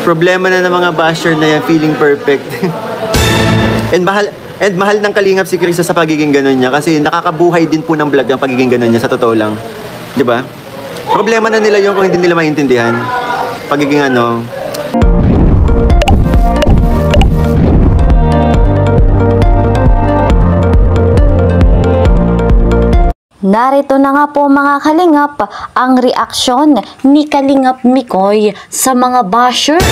Problema na ng mga basher na yan, feeling perfect. And mahal ng Kalingap si Krista sa pagiging ganun niya kasi nakakabuhay din po ng vlog ang pagiging ganun niya, sa totoo lang. 'Di ba? Problema na nila yung kung hindi nila maintindihan. Pagiging ano. Narito na nga po mga Kalingap ang reaksyon ni Kalingap Mikoy sa mga basher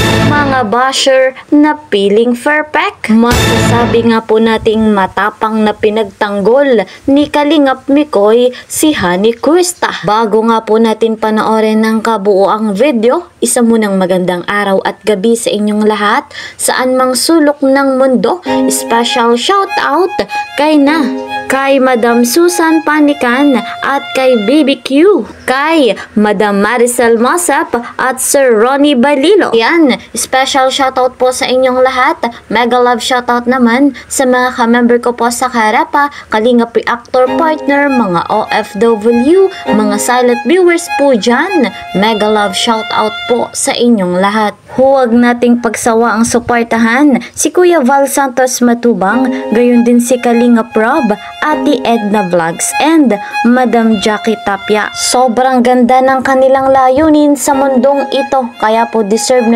na feeling perfect. Masasabi nga po nating matapang na pinagtanggol ni Kalingap Mikoy si Honey Krista. Bago nga po natin panoorin ng kabuuang video, isa munang magandang araw at gabi sa inyong lahat saan mang sulok ng mundo. Special shout out kay Madam Susan Panican at kay BBQ, kay Madam Maricel Mosap at Sir Ronnie Balilo. Yan, special shoutout po sa inyong lahat. Mega love shoutout naman sa mga ka-member ko po sa Karapa, Kalingap Reactor Partner, mga OFW, mga silent viewers po dyan. Mega love shoutout po sa inyong lahat. Huwag nating pagsawa ang suportahan si Kuya Val Santos Matubang, gayon din si Kalingap Rob, Ate Edna Vlogs, and Madam Jackie Tapia. Sobrang ganda ng kanilang layunin sa mundong ito, kaya po deserve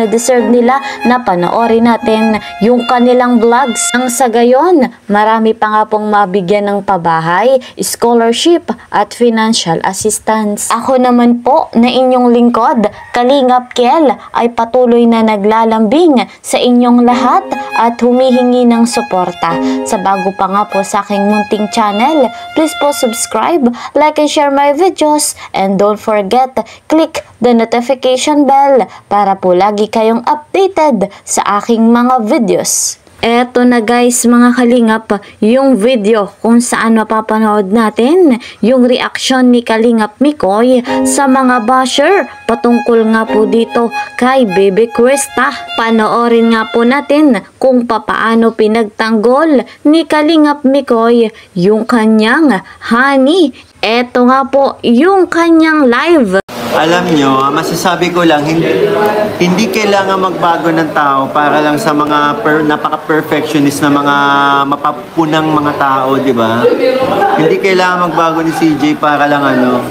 nila na panoorin natin yung kanilang vlogs. Ang sa gayon, marami pa nga pong mabigyan ng pabahay, scholarship at financial assistance. Ako naman po na inyong lingkod, Kalingap Kiel, ay patuloy na naglalambing sa inyong lahat at humihingi ng suporta. Sa bago pa nga po sa aking munting channel, please po subscribe, like and share my videos, and don't forget, click the notification bell para po lagi kayong updated sa aking mga videos. Eto na guys mga Kalingap, yung video kung saan mapapanood natin yung reaksyon ni Kalingap Mikoy sa mga basher patungkol nga po dito kay Bebe Krista. Panoorin nga po natin kung papaano pinagtanggol ni Kalingap Mikoy yung kanyang Honey. Eto nga po yung kanyang live. Alam nyo, masasabi ko lang, hindi kailangan magbago ng tao para lang sa mga napaka-perfectionist na mga mapapunang mga tao, di ba? Hindi kailangan magbago ni CJ para lang ano.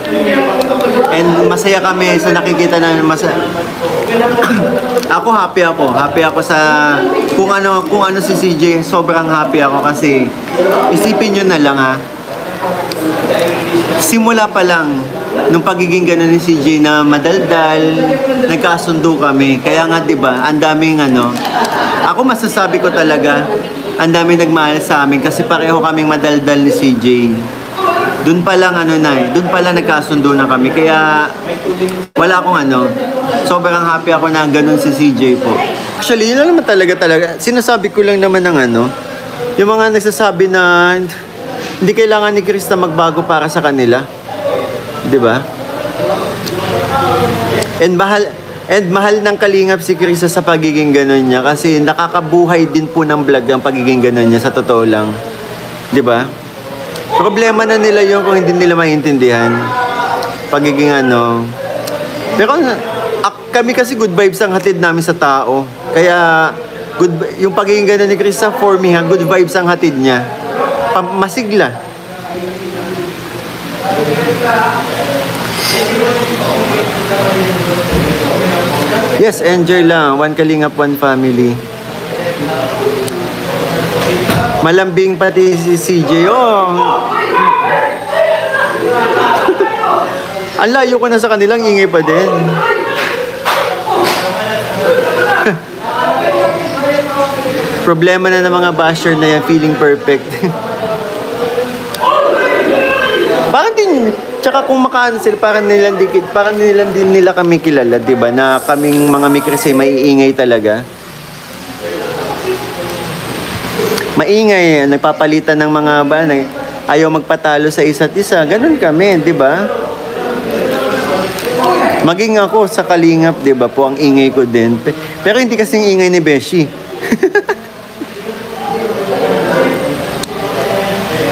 And masaya kami sa nakikita na ako happy ako sa kung ano si CJ, sobrang happy ako kasi isipin nyo na lang ha. Simula pa lang nung pagiging gano'n ni CJ na madaldal, nagkasundo kami. Kaya nga 'di ba, ang daming ako masasabi ko talaga, ang daming nagmahal sa amin kasi pareho kaming madaldal ni CJ. Doon pa lang doon pa lang nagkasundo na kami. Kaya wala akong sobrang happy ako na gano'n si CJ po. Actually, yun lang naman talaga. Sinasabi ko lang naman ng yung mga nagsasabi na hindi kailangan ni Krista magbago para sa kanila. 'Di ba? And mahal ng Kalingap si Krista sa pagiging ganun niya kasi nakakabuhay din po ng vlog ang pagiging ganun niya, sa totoo lang. 'Di ba? Problema na nila yung kung hindi nila maintindihan. Pagiging Pero kami kasi good vibes ang hatid namin sa tao. Kaya yung pagiging ganun ni Krista, for me, good vibes ang hatid niya. Masigla. Yes, enjoy lang. One Kalingap, one family. Malambing pati si CJ. Ang layo ko na sa kanilang, ingay pa din. Problema na ng mga basher na yan, feeling perfect. Tsaka kung makaano sila, parang nilang din nila kami kilala, di ba? Na kaming mga Mikris ay maiingay talaga. Maingay, nagpapalitan ng mga ayaw magpatalo sa isa't isa. Ganun kami, di ba? Maging ako sa Kalingap, di ba po, ang ingay ko din. Pero hindi kasing ingay ni Beshi.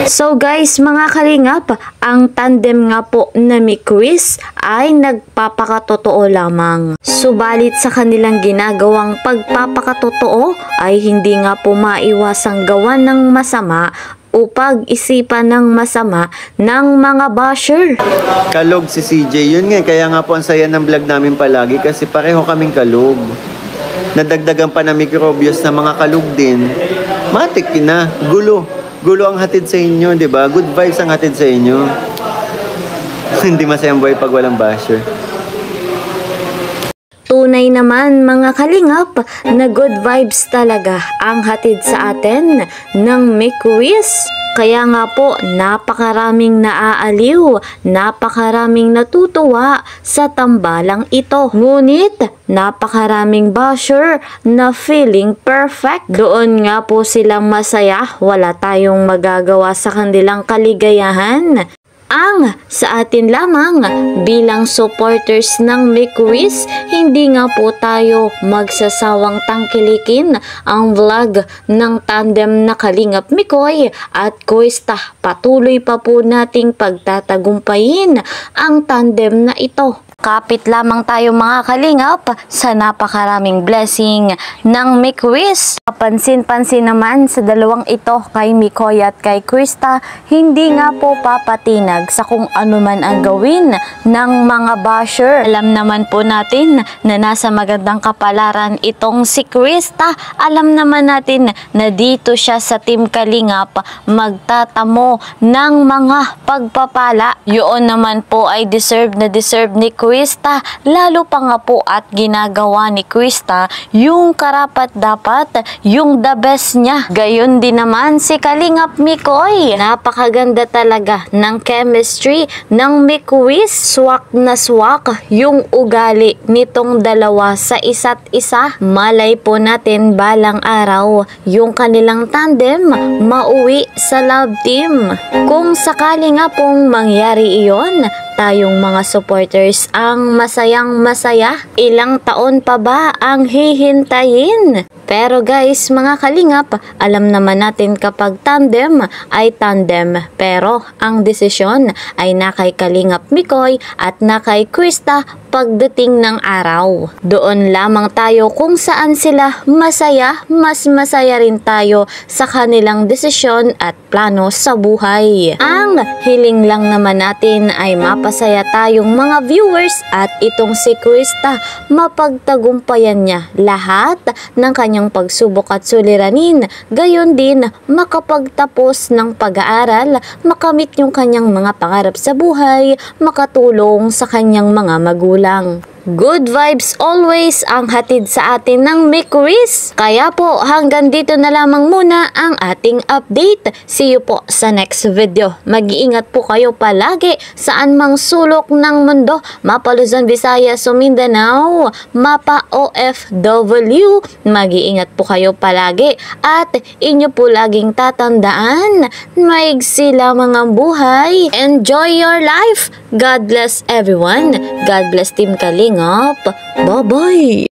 So guys, mga kalingap, ang tandem nga po na ni Chris ay nagpapakatotoo lamang. Subalit sa kanilang ginagawang pagpapakatotoo ay hindi nga po maiwasang gawa ng masama o pag-isipan ng masama ng mga basher. Kalog si CJ. Yun nga, kaya nga po ang saya ng vlog namin palagi kasi pareho kaming kalog. Nadagdagan pa na microbios na mga kalog din. Matik na, gulo. Gulo ang hatid sa inyo, di ba? Good vibes ang hatid sa inyo. Hindi masayang buhay pag walang basher. Tunay naman mga kalingap na good vibes talaga ang hatid sa atin ng Miquiz. Kaya nga po, napakaraming naaaliw, napakaraming natutuwa sa tambalang ito. Ngunit, napakaraming basher na feeling perfect. Doon nga po silang masaya, wala tayong magagawa sa kanilang kaligayahan. Ang sa atin lamang bilang supporters ng Miquiz, hindi nga po tayo magsasawang tangkilikin ang vlog ng tandem na Kalingap Mikoy at Kuista. Patuloy pa po nating pagtatagumpayin ang tandem na ito. Kapit lamang tayo mga kalingap sa napakaraming blessing ng Miquiz. Pansin-pansin naman sa dalawang ito kay Mikoy at kay Kuista, hindi nga po papatinag sa kung ano man ang gawin ng mga basher. Alam naman po natin na nasa magandang kapalaran itong si Kuista. Alam naman natin na dito siya sa Team Kalingap magtatamo ng mga pagpapala. Yun naman po ay deserve na deserve ni Kuista, lalo pa nga po at ginagawa ni Kuista yung karapat dapat, yung the best niya. Gayon din naman si Kalingap Mikoy. Napakaganda talaga ng chemistry ng Miquiz. Swak na swak yung ugali nitong dalawa sa isa't isa. Malay po natin balang araw yung kanilang tandem mauwi sa love team. Kung sakali nga pong mangyari iyon, tayong mga supporters ang masayang masaya. Ilang taon pa ba ang hihintayin? Pero guys, mga kalingap, alam naman natin kapag tandem ay tandem. Pero ang desisyon ay na kay Kalingap Mikoy at na kay Kuista pagdating ng araw. Doon lamang tayo kung saan sila masaya, mas masaya rin tayo sa kanilang desisyon at plano sa buhay. Ang hiling lang naman natin ay mapasaya tayong mga viewers at itong si Kuista mapagtagumpayan niya lahat ng kanyang pagsubok at suliranin. Gayon din makapagtapos ng pag-aaral, makamit yung kanyang mga pangarap sa buhay, makatulong sa kanyang mga magulang. Good vibes always ang hatid sa atin ng Miquiz. Kaya po hanggang dito na lamang muna ang ating update. See you po sa next video. Mag-iingat po kayo palagi saan mang sulok ng mundo. Mapa Luzon, Visayas, Mindanao, mapa OFW. Mag-iingat po kayo palagi at inyo po laging tatandaan, maigsi lamang ang buhay. Enjoy your life. God bless everyone. God bless Team Kalingap. Bye-bye!